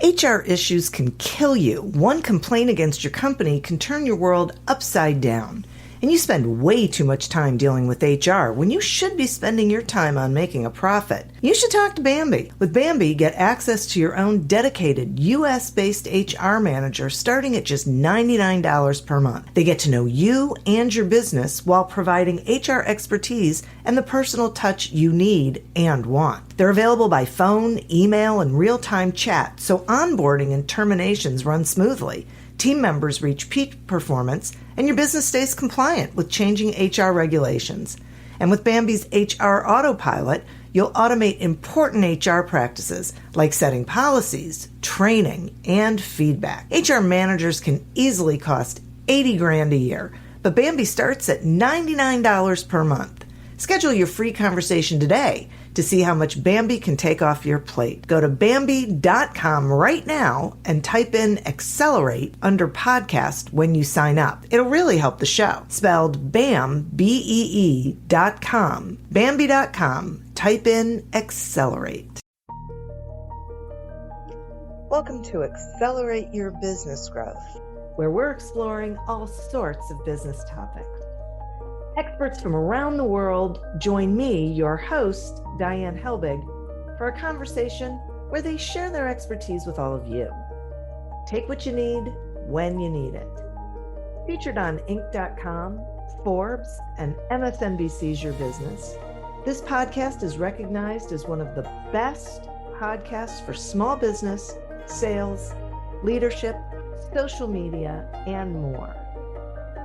HR issues can kill you. One complaint against your company can turn your world upside down. And you spend way too much time dealing with HR when you should be spending your time on making a profit. You should talk to Bambi. With Bambi, get access to your own dedicated US-based HR manager starting at just $99 per month. They get to know you and your business while providing HR expertise and the personal touch you need and want. They're available by phone, email, and real-time chat, so onboarding and terminations run smoothly. Team members reach peak performance, and your business stays compliant with changing HR regulations. And with Bambi's HR Autopilot, you'll automate important HR practices like setting policies, training, and feedback. HR managers can easily cost $80,000 a year, but Bambi starts at $99 per month. Schedule your free conversation today to see how much Bambi can take off your plate. Go to Bambi.com right now and type in Accelerate under podcast when you sign up. It'll really help the show. Spelled BAM, BEE.com. Bambi.com. Type in Accelerate. Welcome to Accelerate Your Business Growth, where we're exploring all sorts of business topics. Experts from around the world join me, your host, Diane Helbig, for a conversation where they share their expertise with all of you. Take what you need when you need it. Featured on Inc.com, Forbes, and MSNBC's Your Business, this podcast is recognized as one of the best podcasts for small business, sales, leadership, social media, and more.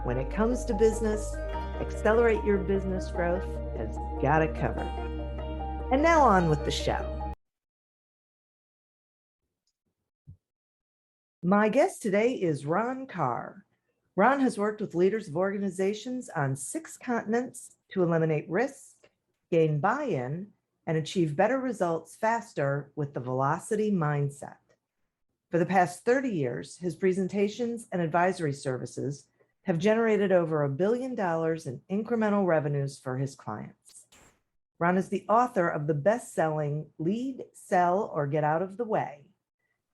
When it comes to business, Accelerate Your Business Growth has got it covered. And now on with the show. My guest today is Ron Karr. Ron has worked with leaders of organizations on 6 continents to eliminate risk, gain buy-in, and achieve better results faster with the velocity mindset. For the past 30 years, his presentations and advisory services have generated over $1 billion in incremental revenues for his clients. Ron is the author of the best-selling Lead, Sell, or Get Out of the Way.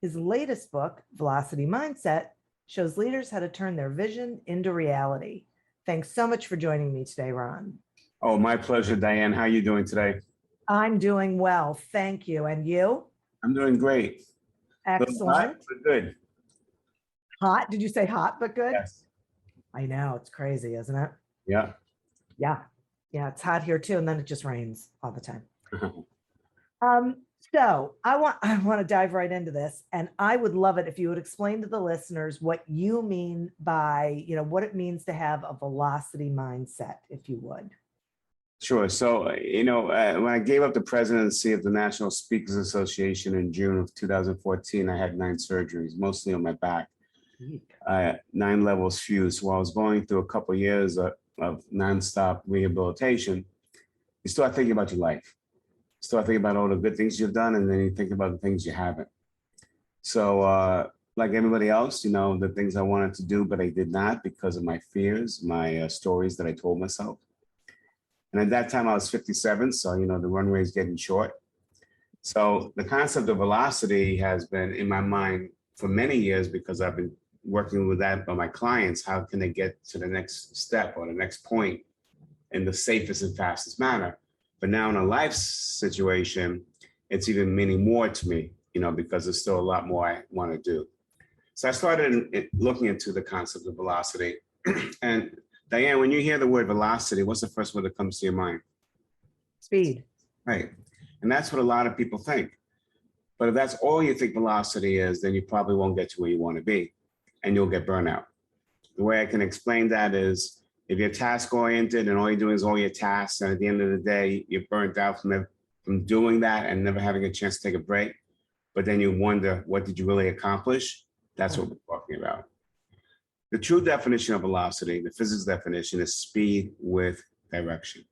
His latest book, Velocity Mindset, shows leaders how to turn their vision into reality. Thanks so much for joining me today, Ron. Oh, my pleasure, Diane. How are you doing today? I'm doing well, thank you. And you? I'm doing great. Excellent. Hot, but good. Hot? Did you say hot but good? Yes. I know, it's crazy, isn't it? Yeah. Yeah, it's hot here too, and then it just rains all the time. So I want to dive right into this, and I would love it if you would explain to the listeners what you mean by, what it means to have a velocity mindset, if you would. Sure. So, when I gave up the presidency of the National Speakers Association in June of 2014, I had 9 surgeries, mostly on my back. 9 levels fused. While I was going through a couple of years of nonstop rehabilitation, you start thinking about your life. You start thinking about all the good things you've done, and then you think about the things you haven't. So like everybody else, the things I wanted to do, but I did not because of my fears, my stories that I told myself. And at that time I was 57, so the runway is getting short. So the concept of velocity has been in my mind for many years because I've been working with that by my clients. How can they get to the next step or the next point in the safest and fastest manner? But now in a life situation, it's even meaning more to me, because there's still a lot more I want to do. So I started looking into the concept of velocity. And Diane, when you hear the word velocity, what's the first word that comes to your mind? Speed. Right. And that's what a lot of people think. But if that's all you think velocity is, then you probably won't get to where you want to be, and you'll get burnout. The way I can explain that is if you're task oriented and all you're doing is all your tasks, and at the end of the day, you're burnt out from doing that and never having a chance to take a break, but then you wonder, what did you really accomplish? That's what we're talking about. The true definition of velocity, the physics definition, is speed with direction.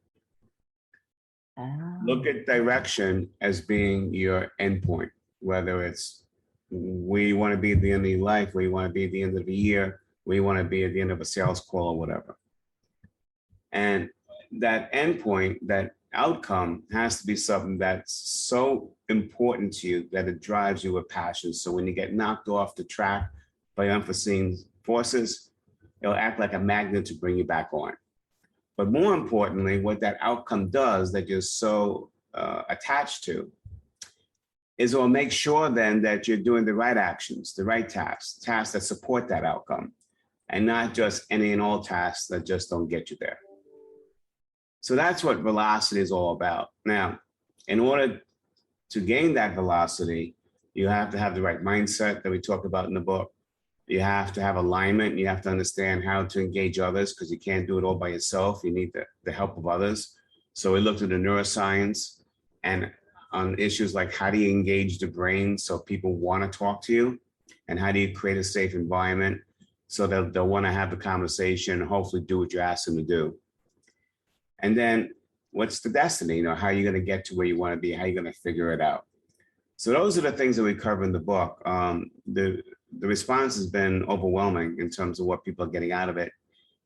Look at direction as being your endpoint, whether it's where you want to be at the end of your life, where you want to be at the end of the year, where you want to be at the end of a sales call or whatever. And that endpoint, that outcome has to be something that's so important to you that it drives you with passion. So when you get knocked off the track by unforeseen forces, it'll act like a magnet to bring you back on. But more importantly, what that outcome does that you're so attached to is it'll make sure then that you're doing the right actions, the right tasks that support that outcome, and not just any and all tasks that just don't get you there. So that's what velocity is all about. Now, in order to gain that velocity, you have to have the right mindset that we talk about in the book. You have to have alignment. You have to understand how to engage others because you can't do it all by yourself. You need the help of others. So we looked at the neuroscience and on issues like how do you engage the brain so people want to talk to you, and how do you create a safe environment so that they'll want to have the conversation and hopefully do what you ask them to do. And then what's the destiny? How are you going to get to where you want to be? How are you going to figure it out? So those are the things that we cover in the book. The response has been overwhelming in terms of what people are getting out of it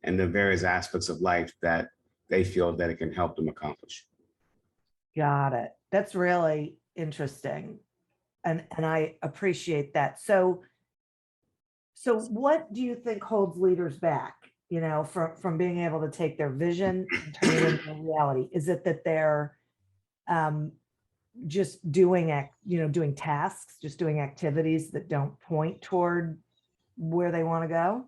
and the various aspects of life that they feel that it can help them accomplish. Got it. That's really interesting. And I appreciate that. So what do you think holds leaders back, from being able to take their vision and turn it into reality? Is it that they're just doing tasks, just doing activities that don't point toward where they want to go?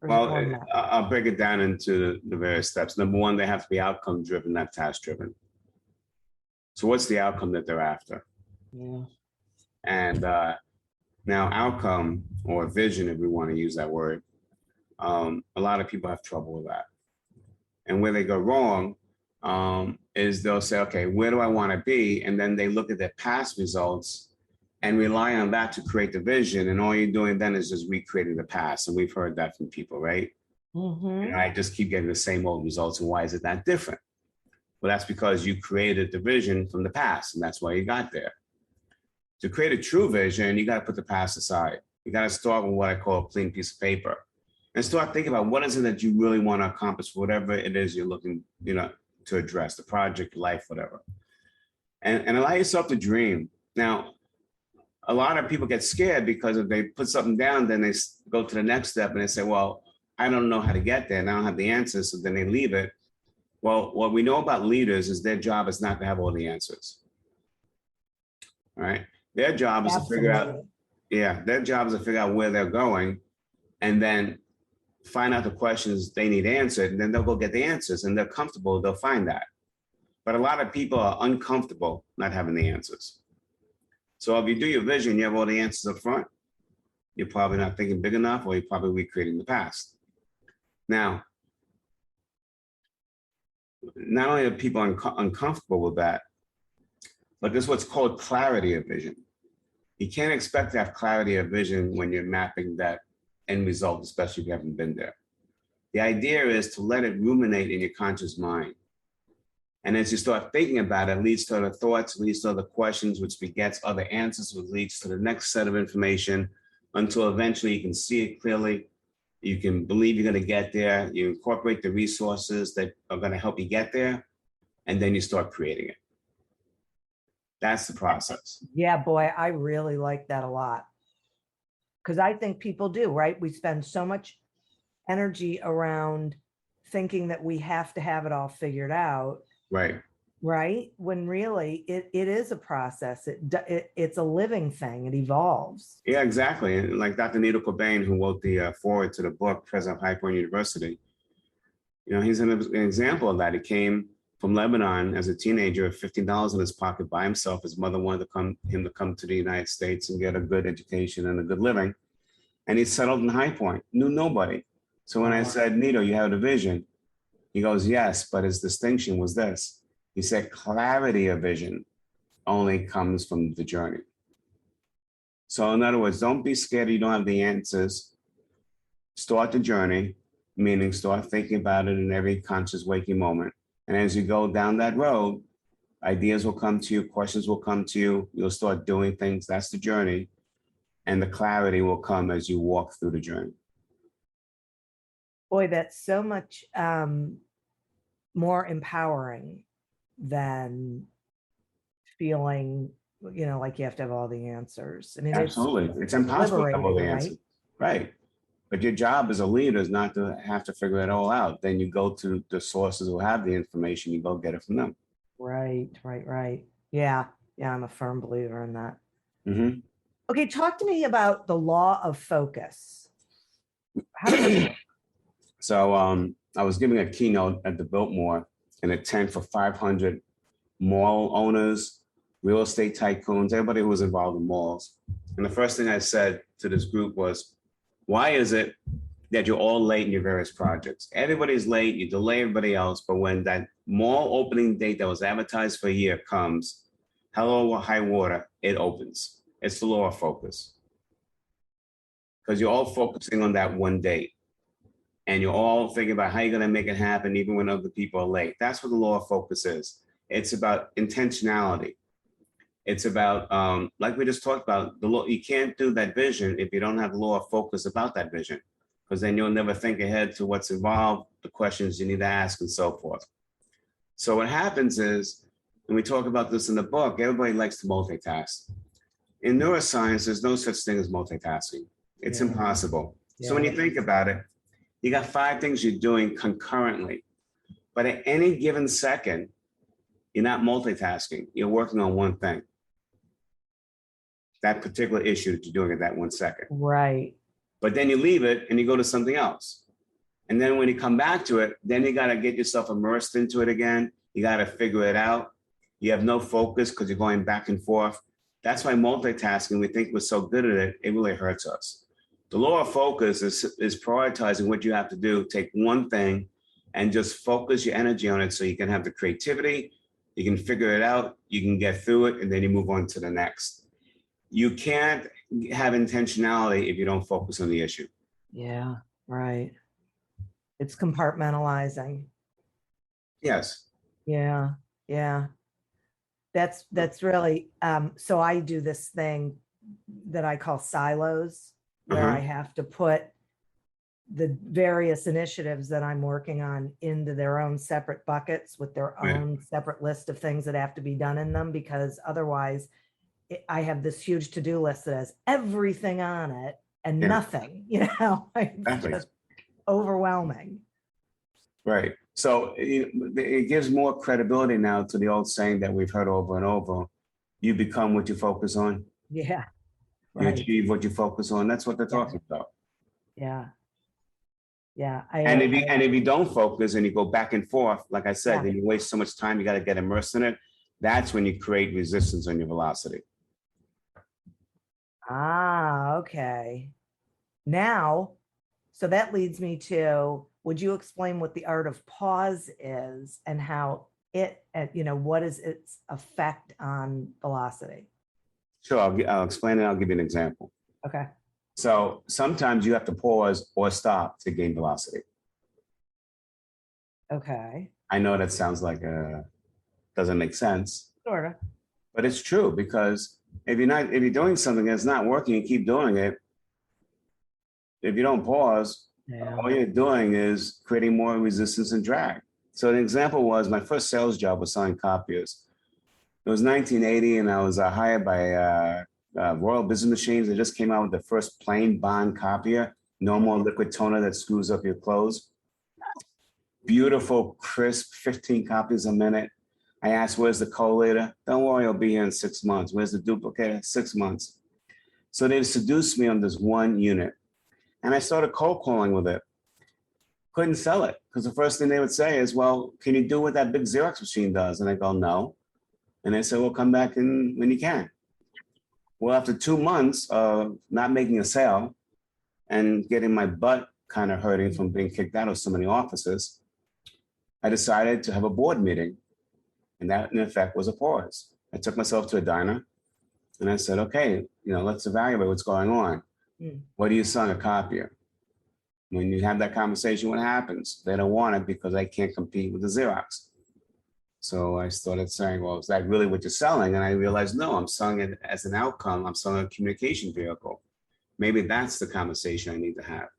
Well, I'll break it down into the various steps. Number one, they have to be outcome driven, not task driven. So what's the outcome that they're after? Yeah. And now outcome or vision, if we want to use that word, a lot of people have trouble with that. And where they go wrong is they'll say, okay, where do I want to be? And then they look at their past results and rely on that to create the vision. And all you're doing then is just recreating the past. And we've heard that from people, right? Mm-hmm. I just keep getting the same old results. And why is it that different? Well, that's because you created the vision from the past, and that's why you got there. To create a true vision, you got to put the past aside. You got to start with what I call a clean piece of paper and start thinking about what is it that you really want to accomplish, whatever it is you're looking, to address, the project, life, whatever. And allow yourself to dream. Now, a lot of people get scared because if they put something down, then they go to the next step and they say, well, I don't know how to get there and I don't have the answers. So then they leave it. Well, what we know about leaders is their job is not to have all the answers. All right. Their job is to figure out, their job is to figure out where they're going and then find out the questions they need answered. And then they'll go get the answers and they're comfortable, they'll find that. But a lot of people are uncomfortable not having the answers. So if you do your vision, you have all the answers up front, you're probably not thinking big enough or you're probably recreating the past. Now, not only are people uncomfortable with that, but there's what's called clarity of vision. You can't expect to have clarity of vision when you're mapping that end result, especially if you haven't been there. The idea is to let it ruminate in your conscious mind. And as you start thinking about it, it leads to other thoughts, leads to other questions, which begets other answers, which leads to the next set of information until eventually you can see it clearly. You can believe you're going to get there. You incorporate the resources that are going to help you get there, and then you start creating it. That's the process. Yeah, boy, I really like that a lot. Because I think people do, right? We spend so much energy around thinking that we have to have it all figured out. Right. Right? When really it is a process. It's a living thing. It evolves. Yeah, exactly. And like Dr. Nito Cobain, who wrote the foreword to the book, President of High Point University, he's an example of that. He came from Lebanon as a teenager with $15 in his pocket by himself. His mother wanted him to come to the United States and get a good education and a good living. And he settled in High Point, knew nobody. So when I said, Nito, you have a vision, he goes, yes, but his distinction was this. He said, clarity of vision only comes from the journey. So in other words, don't be scared you don't have the answers. Start the journey, meaning start thinking about it in every conscious waking moment. And as you go down that road, ideas will come to you, questions will come to you, you'll start doing things. That's the journey. And the clarity will come as you walk through the journey. Boy, that's so much more empowering than feeling, like you have to have all the answers. I mean, Absolutely. It's it's impossible to have all liberating, the right? answers. Right. But your job as a leader is not to have to figure it all out. Then you go to the sources who have the information, you go get it from them. Right, right, right. Yeah, yeah, I'm a firm believer in that. Hmm. Okay, talk to me about the law of focus. How does this work? So I was giving a keynote at the Biltmore in a tent for 500 mall owners, real estate tycoons, everybody who was involved in malls. And the first thing I said to this group was, why is it that you're all late in your various projects? Everybody's late, you delay everybody else, but when that mall opening date that was advertised for a year comes, hello or high water, it opens. It's the law of focus. Because you're all focusing on that one date. And you're all thinking about how you're going to make it happen, even when other people are late. That's what the law of focus is. It's about intentionality. It's about, like we just talked about, the law. You can't do that vision if you don't have the law of focus about that vision, because then you'll never think ahead to what's involved, the questions you need to ask, and so forth. So what happens is, and we talk about this in the book, everybody likes to multitask. In neuroscience, there's no such thing as multitasking. It's impossible. So when you think about it, you got 5 things you're doing concurrently, but at any given second, you're not multitasking. You're working on one thing, that particular issue that you're doing at that 1 second. Right. But then you leave it and you go to something else. And then when you come back to it, then you got to get yourself immersed into it again. You got to figure it out. You have no focus because you're going back and forth. That's why multitasking, we think we're so good at it, it really hurts us. The law of focus is prioritizing what you have to do. Take one thing and just focus your energy on it so you can have the creativity, you can figure it out, you can get through it, and then you move on to the next. You can't have intentionality if you don't focus on the issue. Yeah, right. It's compartmentalizing. Yes. Yeah, yeah. That's really so I do this thing that I call silos, where I have to put the various initiatives that I'm working on into their own separate buckets with their own separate list of things that have to be done in them, because otherwise I have this huge to-do list that has everything on it and nothing, it's just overwhelming. Right. So it gives more credibility now to the old saying that we've heard over and over. You become what you focus on. Yeah. You Right. achieve what you focus on. That's what they're talking about. Yeah. Yeah. And if you don't focus and you go back and forth, like I said, then you waste so much time. You got to get immersed in it. That's when you create resistance on your velocity. Ah, okay. Now, so that leads me to, would you explain what the art of pause is and how what is its effect on velocity? Sure, I'll explain it. I'll give you an example. Okay. So sometimes you have to pause or stop to gain velocity. Okay. I know that sounds like doesn't make sense. Sort of. But it's true, because if you're doing something that's not working and keep doing it, if you don't pause, all you're doing is creating more resistance and drag. So an example was my first sales job was selling copiers. It was 1980, and I was hired by Royal Business Machines. They just came out with the first plain bond copier, no more liquid toner that screws up your clothes. Beautiful, crisp, 15 copies a minute. I asked, where's the collator? Don't worry, I'll be here in 6 months. Where's the duplicator? 6 months. So they seduced me on this one unit. And I started cold calling with it. Couldn't sell it, because the first thing they would say is, well, can you do what that big Xerox machine does? And I go, no. And they said, well, come back when you can. Well, after 2 months of not making a sale and getting my butt kind of hurting from being kicked out of so many offices, I decided to have a board meeting. And that, in effect, was a pause. I took myself to a diner and I said, okay, let's evaluate what's going on. What are you selling a copier? When you have that conversation, what happens? They don't want it because I can't compete with the Xerox. So I started saying, well, is that really what you're selling? And I realized, no, I'm selling it as an outcome. I'm selling a communication vehicle. Maybe that's the conversation I need to have.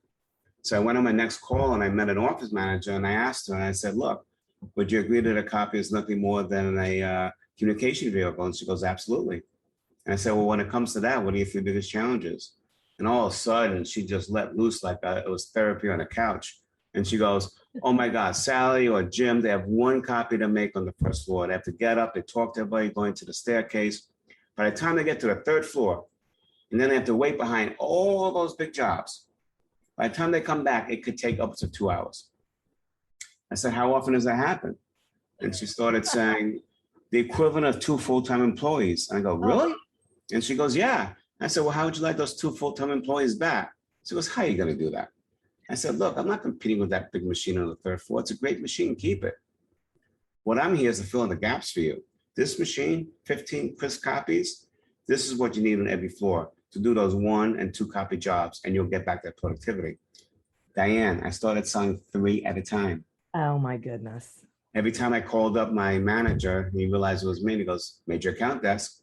So I went on my next call and I met an office manager and I asked her and I said, look, would you agree that a copy is nothing more than a communication vehicle? And she goes, absolutely. And I said, well, when it comes to that, what are your three biggest challenges? And all of a sudden, she just let loose like it was therapy on a couch. And she goes, oh my God, Sally or Jim, they have one copy to make on the first floor. They have to get up, they talk to everybody going to the staircase. By the time they get to the third floor, and then they have to wait behind all those big jobs. By the time they come back, it could take up to 2 hours. I said, how often does that happen? And she started saying, the equivalent of 2 full-time employees. And I go, really? And she goes, yeah. I said, well, how would you like those 2 full-time employees back? She goes, how are you going to do that? I said, look, I'm not competing with that big machine on the third floor. It's a great machine. Keep it. What I'm here is to fill in the gaps for you. This machine, 15 crisp copies, this is what you need on every floor to do those 1 and 2 copy jobs, and you'll get back that productivity. Diane, I started selling 3 at a time. Oh my goodness. Every time I called up my manager, he realized it was me. He goes, major account desk.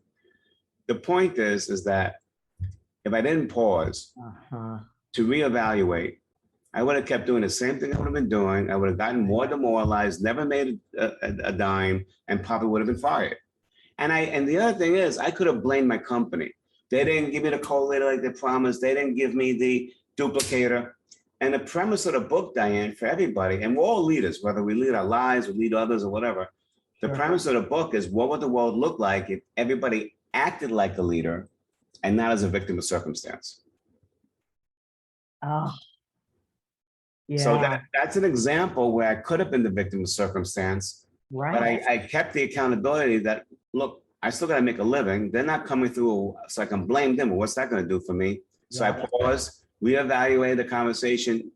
The point is that if I didn't pause to reevaluate, I would have kept doing the same thing I would have been doing. I would have gotten more demoralized, never made a dime, and probably would have been fired. And the other thing is, I could have blamed my company. They didn't give me the collator like they promised. They didn't give me the duplicator. And the premise of the book, Diane, for everybody, and we're all leaders, whether we lead our lives or lead others or whatever, the premise of the book is, what would the world look like if everybody acted like a leader and not as a victim of circumstance? Oh, yeah. So that's an example where I could have been the victim of circumstance, right. But I kept the accountability that, look, I still got to make a living. They're not coming through, so I can blame them. Well, what's that going to do for me? So I paused, reevaluated the conversation,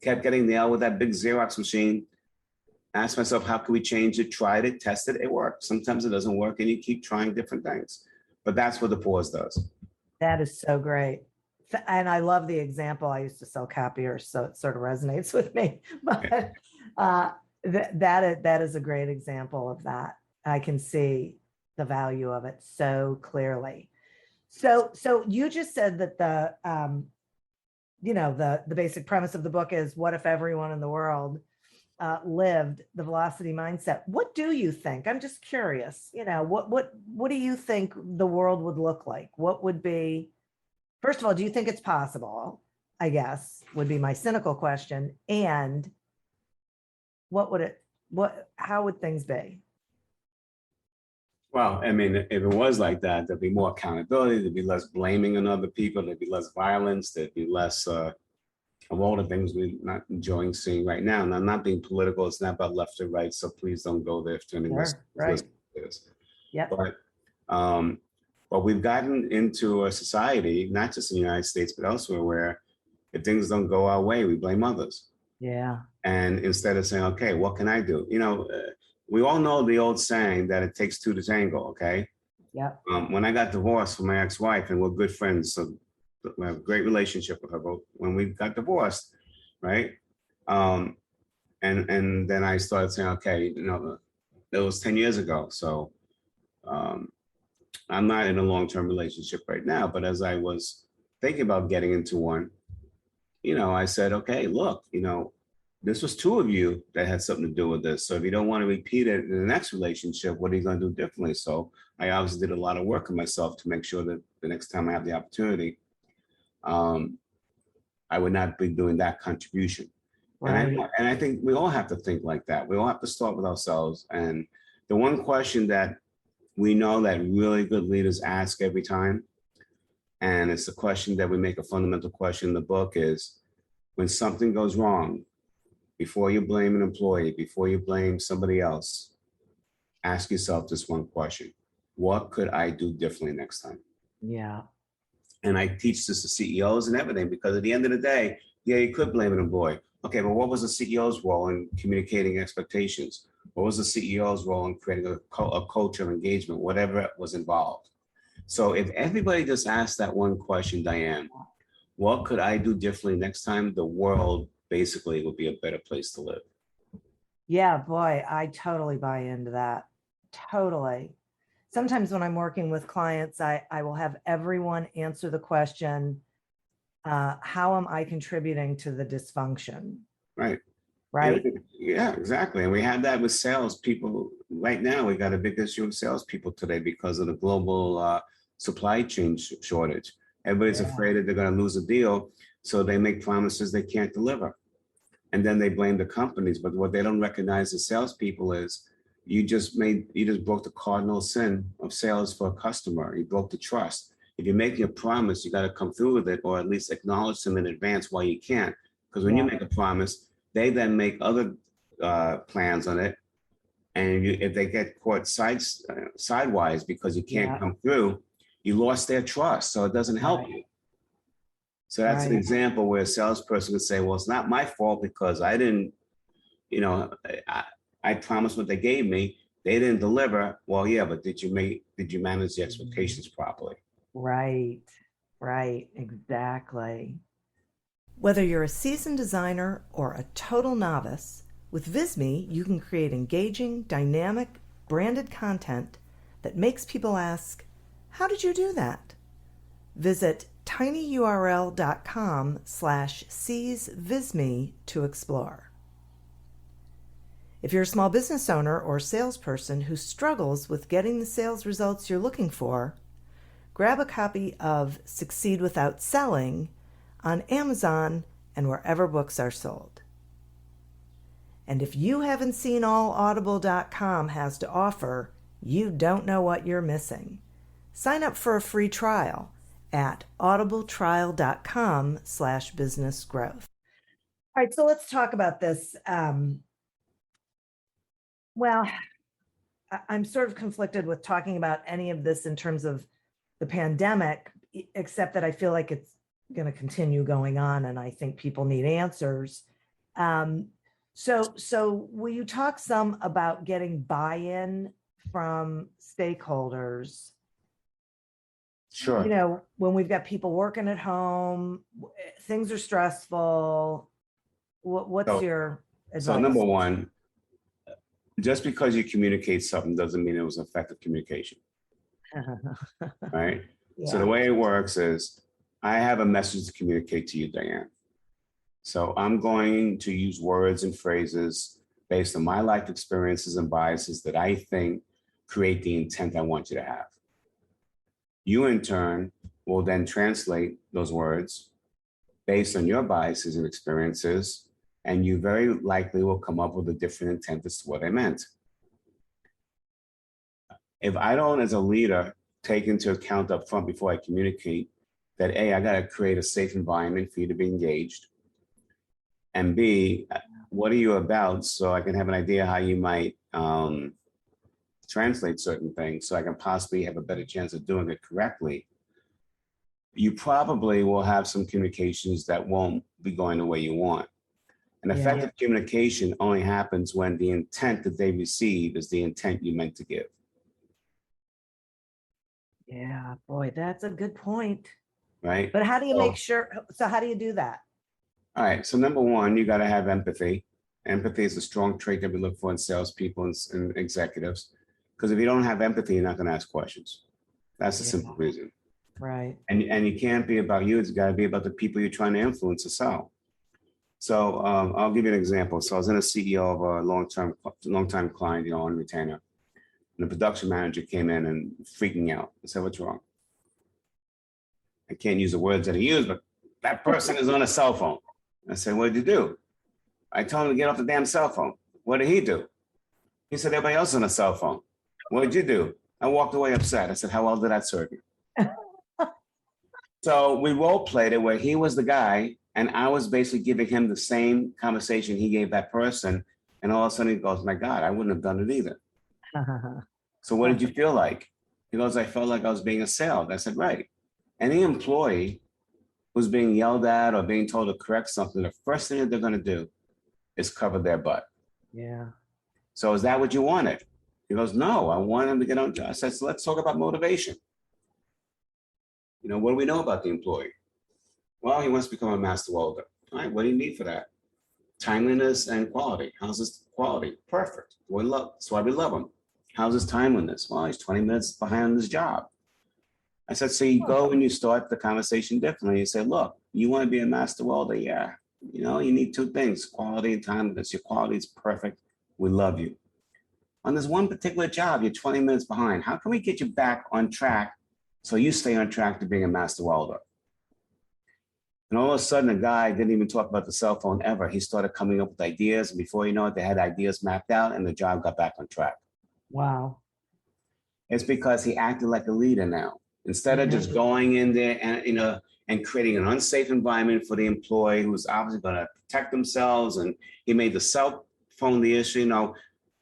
kept getting nailed with that big Xerox machine, asked myself, how can we change it? Tried it, tested it, it worked. Sometimes it doesn't work, and you keep trying different things. But that's what the pause does. That is so great. And I love the example. I used to sell copiers, so it sort of resonates with me. But that is a great example of that. I can see the value of it so clearly. So you just said that the basic premise of the book is, what if everyone in the world lived the velocity mindset? What do you think? I'm just curious. What do you think the world would look like? What would be? First of all, do you think it's possible? I guess would be my cynical question. And how would things be? Well, I mean, if it was like that, there'd be more accountability, there'd be less blaming on other people, there'd be less violence, there'd be less of all the things we're not enjoying seeing right now. And I'm not being political, it's not about left or right, so please don't go there if you're anyone right. Yeah. But we've gotten into a society, not just in the United States, but elsewhere, where if things don't go our way, we blame others. Yeah. And instead of saying, okay, what can I do? We all know the old saying that it takes 2 to tango, okay? Yeah. When I got divorced from my ex-wife, and we're good friends, so we have a great relationship with her, but when we got divorced, right? And then I started saying, okay, it was 10 years ago, so I'm not in a long-term relationship right now, but as I was thinking about getting into one, I said, okay, look, this was 2 of you that had something to do with this. So if you don't want to repeat it in the next relationship, what are you going to do differently? So I obviously did a lot of work on myself to make sure that the next time I have the opportunity, I would not be doing that contribution. Right. And I think we all have to think like that. We all have to start with ourselves. And the one question that we know that really good leaders ask every time, and it's the question that we make a fundamental question in the book, is when something goes wrong, before you blame an employee, before you blame somebody else, ask yourself this one question: what could I do differently next time? Yeah. And I teach this to CEOs and everything, because at the end of the day, yeah, you could blame an employee. Okay, but what was the CEO's role in communicating expectations? What was the CEO's role in creating a culture of engagement, whatever was involved? So if everybody just asked that one question, Diane, what could I do differently next time? The world basically would be a better place to live. Yeah, boy, I totally buy into that. Totally. Sometimes when I'm working with clients, I will have everyone answer the question, how am I contributing to the dysfunction? Right. right? Yeah, exactly. And we have that with salespeople. Right now, we got a big issue with salespeople today because of the global supply chain shortage. Everybody's Yeah. afraid that they're going to lose a deal, so they make promises they can't deliver. And then they blame the companies. But what they don't recognize as salespeople is you just broke the cardinal sin of sales for a customer. You broke the trust. If you're making a promise, you got to come through with it, or at least acknowledge them in advance why you can't. Because when you Yeah. make a promise, they then make other plans on it, and if they get caught sidewise because you can't Yeah. come through, you lost their trust, so it doesn't help Right. you. So that's an Right. example where a salesperson could say, "Well, it's not my fault because I didn't, you know, I promised what they gave me. They didn't deliver. Well, yeah, but did you manage the expectations properly?" Right. Right. Exactly. Whether you're a seasoned designer or a total novice, with Visme, you can create engaging, dynamic, branded content that makes people ask, how did you do that? Visit tinyurl.com/seesvisme to explore. If you're a small business owner or salesperson who struggles with getting the sales results you're looking for, grab a copy of Succeed Without Selling on Amazon and wherever books are sold. And if you haven't seen all Audible.com has to offer, you don't know what you're missing. Sign up for a free trial at audibletrial.com/businessgrowth. All right, so let's talk about this. Well, I'm sort of conflicted with talking about any of this in terms of the pandemic, except that I feel like it's going to continue going on, and I think people need answers. So will you talk some about getting buy-in from stakeholders? Sure. When we've got people working at home, things are stressful. What's So, your so advice? number one, just because you communicate something doesn't mean it was effective communication, right? So the Yeah. way it works is I have a message to communicate to you, Diane. So I'm going to use words and phrases based on my life experiences and biases that I think create the intent I want you to have. You, in turn, will then translate those words based on your biases and experiences, and you very likely will come up with a different intent as to what I meant. If I don't, as a leader, take into account up front before I communicate that A, I got to create a safe environment for you to be engaged, and B, what are you about so I can have an idea how you might translate certain things so I can possibly have a better chance of doing it correctly. You probably will have some communications that won't be going the way you want. And effective communication only happens when the intent that they receive is the intent you meant to give. Yeah, boy, that's a good point. Right? But how do you make So, sure? So how do you do that? all right. So number one, you got to have empathy. Empathy is a strong trait that we look for in salespeople and executives. Because if you don't have empathy, you're not going to ask questions. That's the simple reason. Right. And you can't be about you. It's got to be about the people you're trying to influence to sell. So I'll give you an example. So I was in a CEO of a long-time client, on retainer. And the production manager came in and freaking out. I said, "What's wrong?" I can't use the words that he used, but that person is on a cell phone. I said, "What did you do?" I told him to get off the damn cell phone. What did he do? He said, "Everybody else is on a cell phone." What did you do? I walked away upset. I said, "How well did that serve you?" So we role played it where he was the guy and I was basically giving him the same conversation he gave that person. And all of a sudden he goes, "My God, I wouldn't have done it either." So what did you feel like? He goes, "I felt like I was being assailed." I said, "Right. Any employee who's being yelled at or being told to correct something, the first thing that they're going to do is cover their butt." Yeah. So is that what you wanted? He goes, "No, I want him to get on." I said, "So let's talk about motivation. What do we know about the employee?" "Well, he wants to become a master welder." "All right, what do you need for that?" "Timeliness and quality." "How's his quality?" "Perfect. That's why we love him." "How's his timeliness?" "Well, he's 20 minutes behind on his job." I said, so you go and you start the conversation differently. You say, "Look, you want to be a master welder?" "Yeah." You need two things, quality and timeliness. Your quality is perfect. We love you. On this one particular job, you're 20 minutes behind. How can we get you back on track so you stay on track to being a master welder? And all of a sudden, the guy didn't even talk about the cell phone ever. He started coming up with ideas. And before you know it, they had ideas mapped out and the job got back on track. Wow. It's because he acted like a leader now. Instead of just going in there and creating an unsafe environment for the employee who's obviously going to protect themselves, and he made the cell phone the issue.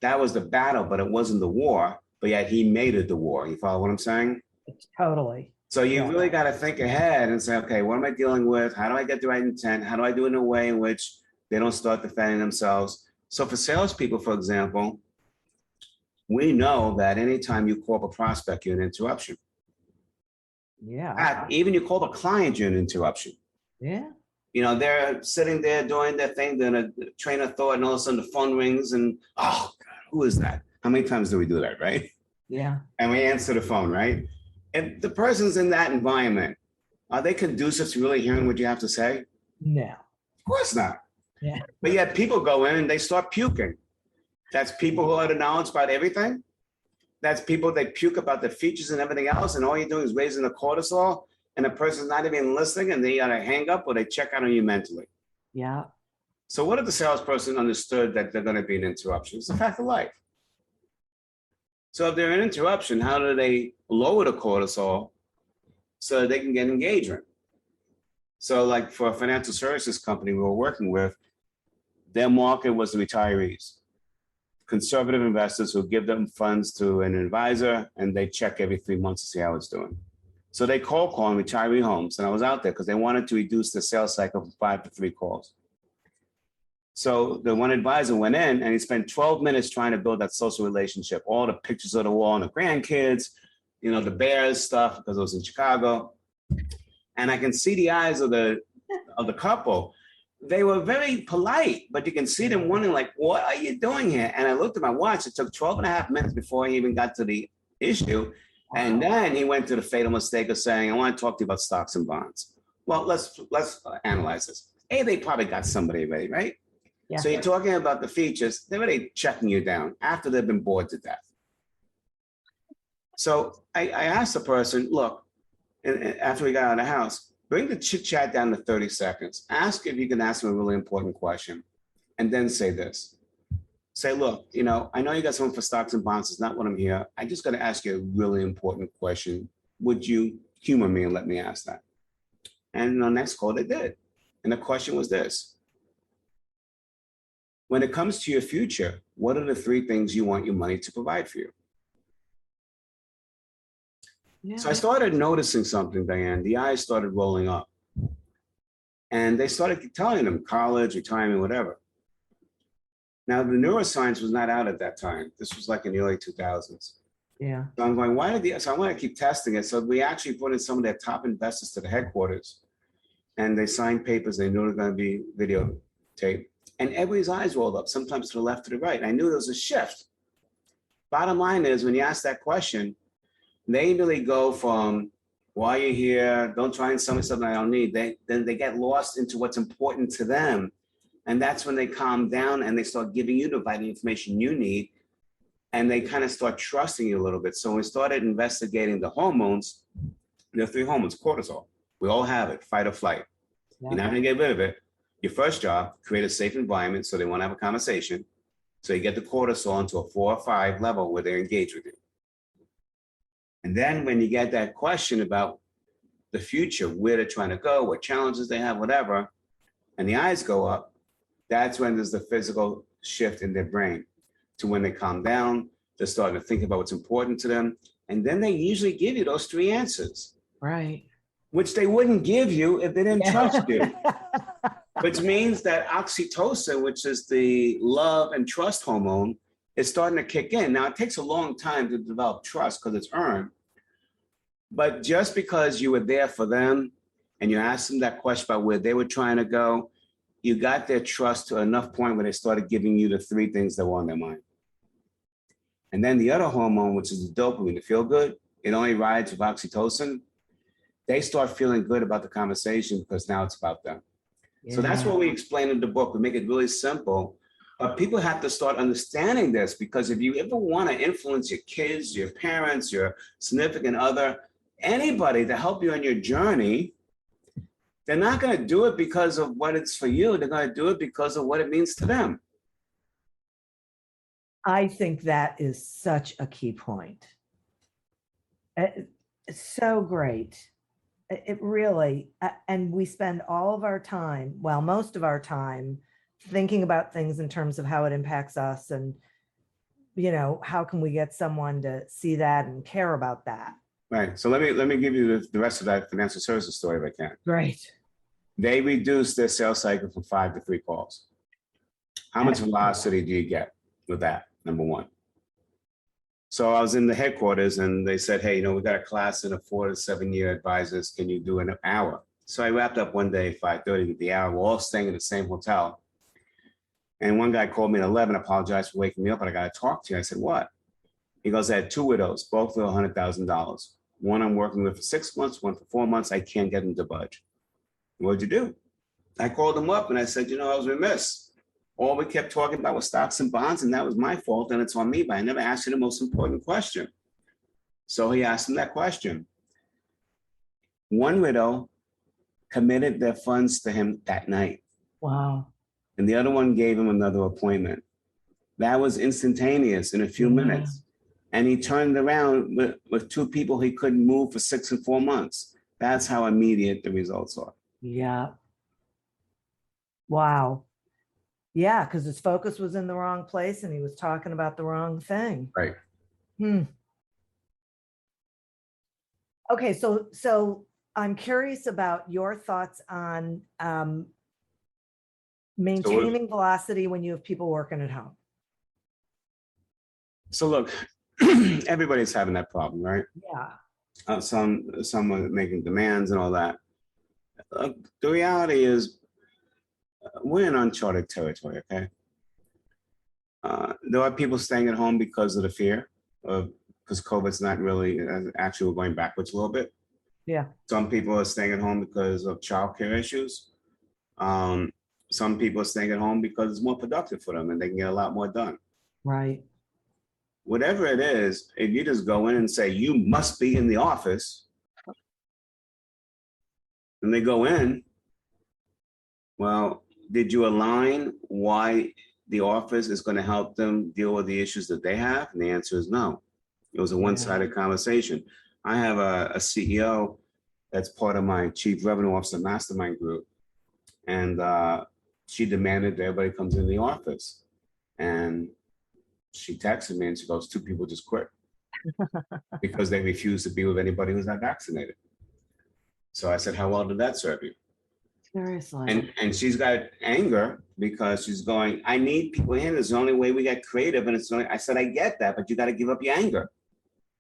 That was the battle, but it wasn't the war. But yet he made it the war. You follow what I'm saying? Totally. So you really got to think ahead and say, okay, what am I dealing with? How do I get the right intent? How do I do it in a way in which they don't start defending themselves? So for salespeople, for example, we know that anytime you call up a prospect, you're an interruption. Yeah. Even you call a client, you're an interruption. Yeah. They're sitting there doing their thing, doing a train of thought, and all of a sudden the phone rings and, oh, God, who is that? How many times do we do that, right? Yeah. And we answer the phone, right? If the person's in that environment, are they conducive to really hearing what you have to say? No. Of course not. Yeah. But yet people go in and they start puking. That's people who are the knowledge about everything. That's people that puke about the features and everything else, and all you're doing is raising the cortisol, and the person's not even listening, and they either hang up or they check out on you mentally. Yeah. So what if the salesperson understood that they're going to be an interruption? It's a fact of life. So if they're an interruption, how do they lower the cortisol so that they can get engagement? So like for a financial services company we were working with, their market was the retirees. Conservative investors who give them funds to an advisor and they check every 3 months to see how it's doing. So they call retiree homes, and I was out there because they wanted to reduce the sales cycle from 5 to 3 calls. So the one advisor went in and he spent 12 minutes trying to build that social relationship, all the pictures of the wall and the grandkids, the Bears stuff, because it was in Chicago. And I can see the eyes of the couple. They were very polite, but you can see them wondering, like, what are you doing here? And I looked at my watch. It took 12 and a half minutes before he even got to the issue. And then he went to the fatal mistake of saying, I want to talk to you about stocks and bonds. Well, let's analyze this. They probably got somebody ready, right? Yeah. So you're talking about the features. They're already checking you down after they've been bored to death. So I asked the person, look, after we got out of the house, bring the chit chat down to 30 seconds. Ask if you can ask them a really important question, and then say this. Say, look, I know you got someone for stocks and bonds. It's not what I'm here. I just got to ask you a really important question. Would you humor me and let me ask that? And on the next call, they did. And the question was this. When it comes to your future, what are the 3 things you want your money to provide for you? Yeah. So I started noticing something, Diane. The eyes started rolling up. And they started telling them college, retirement, whatever. Now, the neuroscience was not out at that time. This was like in the early 2000s. Yeah. So I'm going, so I want to keep testing it. So we actually brought in some of their top investors to the headquarters. And they signed papers. They knew it was going to be videotape. And everybody's eyes rolled up, sometimes to the left, to the right. And I knew there was a shift. Bottom line is, when you ask that question, they really go from, why are you here? Don't try and sell me something I don't need. Then they get lost into what's important to them. And that's when they calm down and they start giving you the vital information you need. And they kind of start trusting you a little bit. So we started investigating the hormones. There are 3 hormones, cortisol. We all have it, fight or flight. Yeah. You're not going to get rid of it. Your first job, create a safe environment so they want to have a conversation. So you get the cortisol into a 4 or 5 level where they're engaged with you. And then when you get that question about the future, where they're trying to go, what challenges they have, whatever, and the eyes go up, that's when there's the physical shift in their brain to when they calm down, they're starting to think about what's important to them. And then they usually give you those 3 answers. Right. Which they wouldn't give you if they didn't trust you. Which means that oxytocin, which is the love and trust hormone, is starting to kick in. Now, it takes a long time to develop trust because it's earned. But just because you were there for them and you asked them that question about where they were trying to go, you got their trust to enough point where they started giving you the 3 things that were on their mind. And then the other hormone, which is the dopamine, the feel good, it only rides with oxytocin. They start feeling good about the conversation because now it's about them. So that's what we explain in the book. We make it really simple. But people have to start understanding this, because if you ever want to influence your kids, your parents, your significant other, anybody to help you on your journey, they're not going to do it because of what it's for you. They're going to do it because of what it means to them. I think that is such a key point. It's so great. It really, and we spend all of our time, well, most of our time, thinking about things in terms of how it impacts us, and how can we get someone to see that and care about that. Right. So let me give you the rest of that financial services story if I can. Great. They reduced their sales cycle from 5 to 3 calls. How much velocity do you get with that? Number one. So I was in the headquarters and they said, hey, we got a class in a 4 to 7 year advisors. Can you do an hour? So I wrapped up one day, 5:30 with the hour. We're all staying in the same hotel. And one guy called me at 11, apologized for waking me up, but I got to talk to you. I said, what? He goes, I had 2 widows, both with $100,000. One I'm working with for 6 months, one for 4 months. I can't get them to budge. What'd you do? I called him up and I said, I was remiss. All we kept talking about was stocks and bonds, and that was my fault, and it's on me, but I never asked you the most important question. So he asked him that question. One widow committed their funds to him that night. Wow. And the other one gave him another appointment. That was instantaneous in a few minutes. And he turned around with 2 people he couldn't move for 6 and 4 months. That's how immediate the results are. Yeah. Wow. Yeah, because his focus was in the wrong place and he was talking about the wrong thing. Right. Okay, so I'm curious about your thoughts on maintaining velocity when you have people working at home. So look, everybody's having that problem, right? Yeah. Some are making demands and all that. The reality is, we're in uncharted territory, okay? There are people staying at home because of the fear of, because COVID's not really, actually we're going backwards a little bit. Yeah. Some people are staying at home because of childcare issues. Some people are staying at home because it's more productive for them and they can get a lot more done. Right. Whatever it is, if you just go in and say, you must be in the office, and they go in, well, did you align why the office is going to help them deal with the issues that they have? And the answer is no. It was a one-sided conversation. I have a CEO that's part of my chief revenue officer mastermind group. And she demanded that everybody comes in the office. And she texted me and she goes, 2 people just quit because they refuse to be with anybody who's not vaccinated. So I said, how well did that serve you? Seriously. And she's got anger because she's going, I need people in. It's the only way we get creative. And I said, I get that, but you got to give up your anger.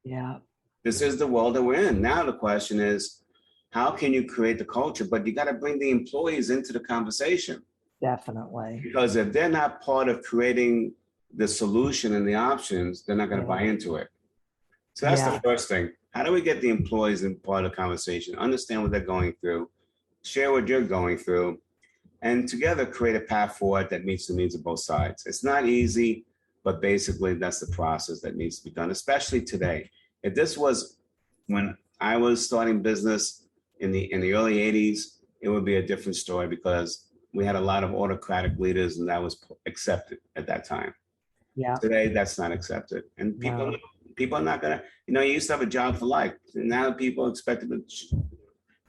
Yeah. This is the world that we're in. Now the question is, how can you create the culture? But you got to bring the employees into the conversation. Definitely. Because if they're not part of creating the solution and the options, they're not going to buy into it. So that's the first thing. How do we get the employees in part of the conversation, understand what they're going through, share what you're going through, and together create a path forward that meets the needs of both sides? It's not easy, but basically that's the process that needs to be done, especially today. If this was when I was starting business in the early 80s, it would be a different story because we had a lot of autocratic leaders and that was accepted at that time. Yeah. Today, that's not accepted. And people are not going to, you used to have a job for life. And now people expect to,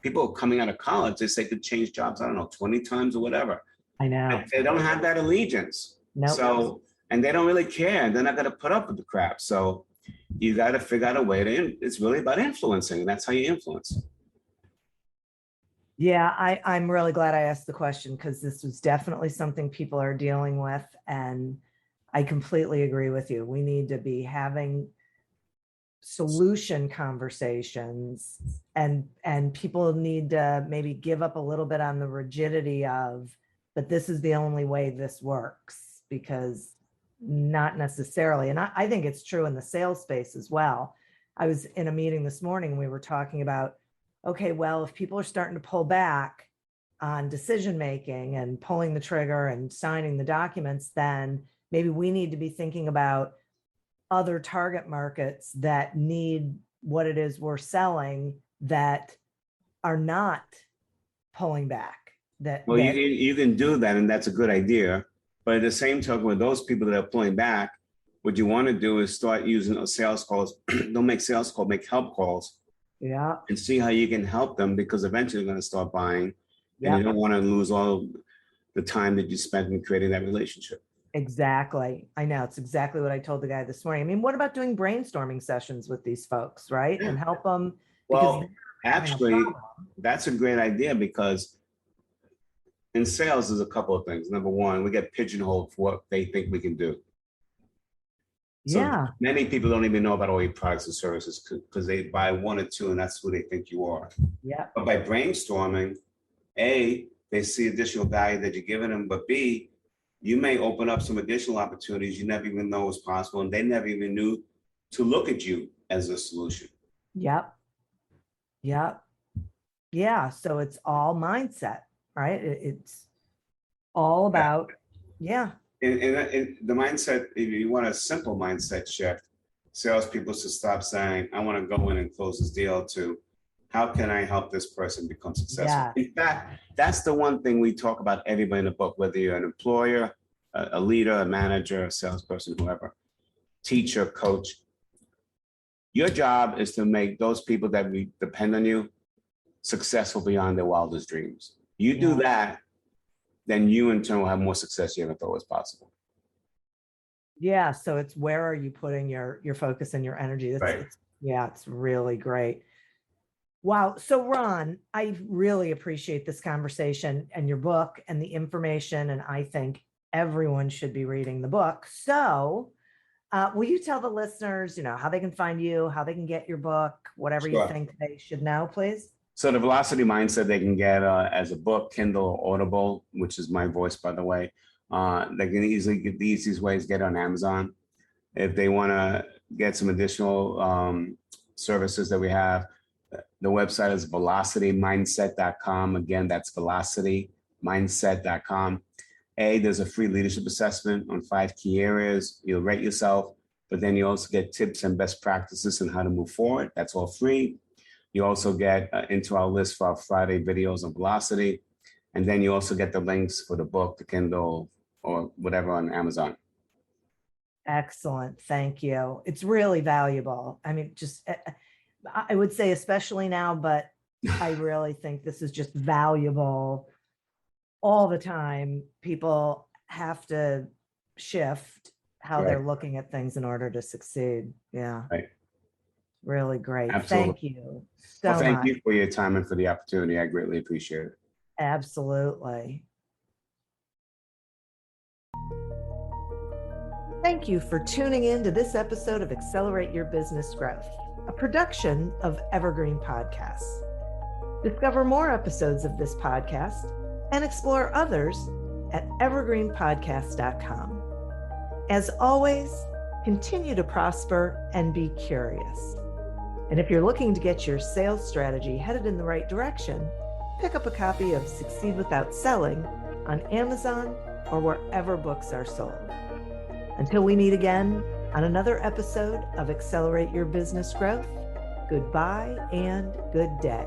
people coming out of college, they could change jobs, I don't know, 20 times or whatever. I know. They don't have that allegiance. Nope. So, and they don't really care. And they're not going to put up with the crap. So you got to figure out a way to, it's really about influencing. And that's how you influence. Yeah, I'm really glad I asked the question because this was definitely something people are dealing with. And I completely agree with you. We need to be having solution conversations and people need to maybe give up a little bit on the rigidity of, but this is the only way this works, because not necessarily. And I think it's true in the sales space as well. I was in a meeting this morning and we were talking about, okay, well, if people are starting to pull back on decision making and pulling the trigger and signing the documents, then maybe we need to be thinking about other target markets that need what it is we're selling, that are not pulling back. Well, you can do that, and that's a good idea. But at the same token, with those people that are pulling back, what you want to do is start using those sales calls. Don't make sales calls, make help calls. Yeah. And see how you can help them, because eventually they're going to start buying. Yeah. And you don't want to lose all the time that you spent in creating that relationship. Exactly. I know. It's exactly what I told the guy this morning. I mean, what about doing brainstorming sessions with these folks, right? Yeah. And help them. Well, actually, that's a great idea, because in sales, there's a couple of things. Number one, we get pigeonholed for what they think we can do. So many people don't even know about all your products and services because they buy one or two, and that's who they think you are. Yeah. But by brainstorming, A, they see additional value that you're giving them, but B, you may open up some additional opportunities you never even know was possible, and they never even knew to look at you as a solution. Yep. Yep. Yeah. So it's all mindset, right? It's all about, And the mindset, if you want a simple mindset shift, salespeople should stop saying, I want to go in and close this deal, to how can I help this person become successful? Yeah. In fact, that's the one thing we talk about everybody in the book, whether you're an employer, a leader, a manager, a salesperson, whoever, teacher, coach. Your job is to make those people that depend on you successful beyond their wildest dreams. You do that, then you in turn will have more success you ever thought was possible. Yeah. So it's, where are you putting your focus and your energy? Right. It's really great. Wow. So Ron, I really appreciate this conversation and your book and the information. And I think everyone should be reading the book. So will you tell the listeners, how they can find you, how they can get your book, whatever you think they should know, please? So the Velocity Mindset they can get as a book, Kindle, or Audible, which is my voice, by the way. They can easily get the easiest ways, get on Amazon. If they want to get some additional services that we have, the website is velocitymindset.com. Again, that's velocitymindset.com. There's a free leadership assessment on 5 key areas. You'll rate yourself, but then you also get tips and best practices on how to move forward. That's all free. You also get into our list for our Friday videos on Velocity. And then you also get the links for the book, the Kindle, or whatever on Amazon. Excellent. Thank you. It's really valuable. I mean, just, I would say especially now, but I really think this is just valuable all the time. People have to shift how they're looking at things in order to succeed. Yeah. Right. Really great. Absolutely. Thank you so much. Thank you for your time and for the opportunity. I greatly appreciate it. Absolutely. Thank you for tuning in to this episode of Accelerate Your Business Growth, a production of Evergreen Podcasts. Discover more episodes of this podcast and explore others at evergreenpodcast.com. As always, continue to prosper and be curious. And if you're looking to get your sales strategy headed in the right direction, pick up a copy of Succeed Without Selling on Amazon or wherever books are sold. Until we meet again on another episode of Accelerate Your Business Growth, goodbye and good day.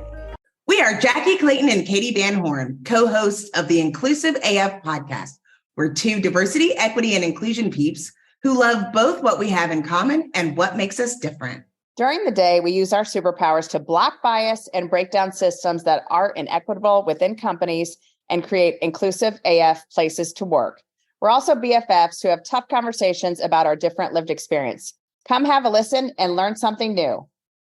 We are Jackie Clayton and Katie Van Horn, co-hosts of the Inclusive AF podcast. We're two diversity, equity, and inclusion peeps who love both what we have in common and what makes us different. During the day, we use our superpowers to block bias and break down systems that are inequitable within companies and create inclusive AF places to work. We're also BFFs who have tough conversations about our different lived experience. Come have a listen and learn something new.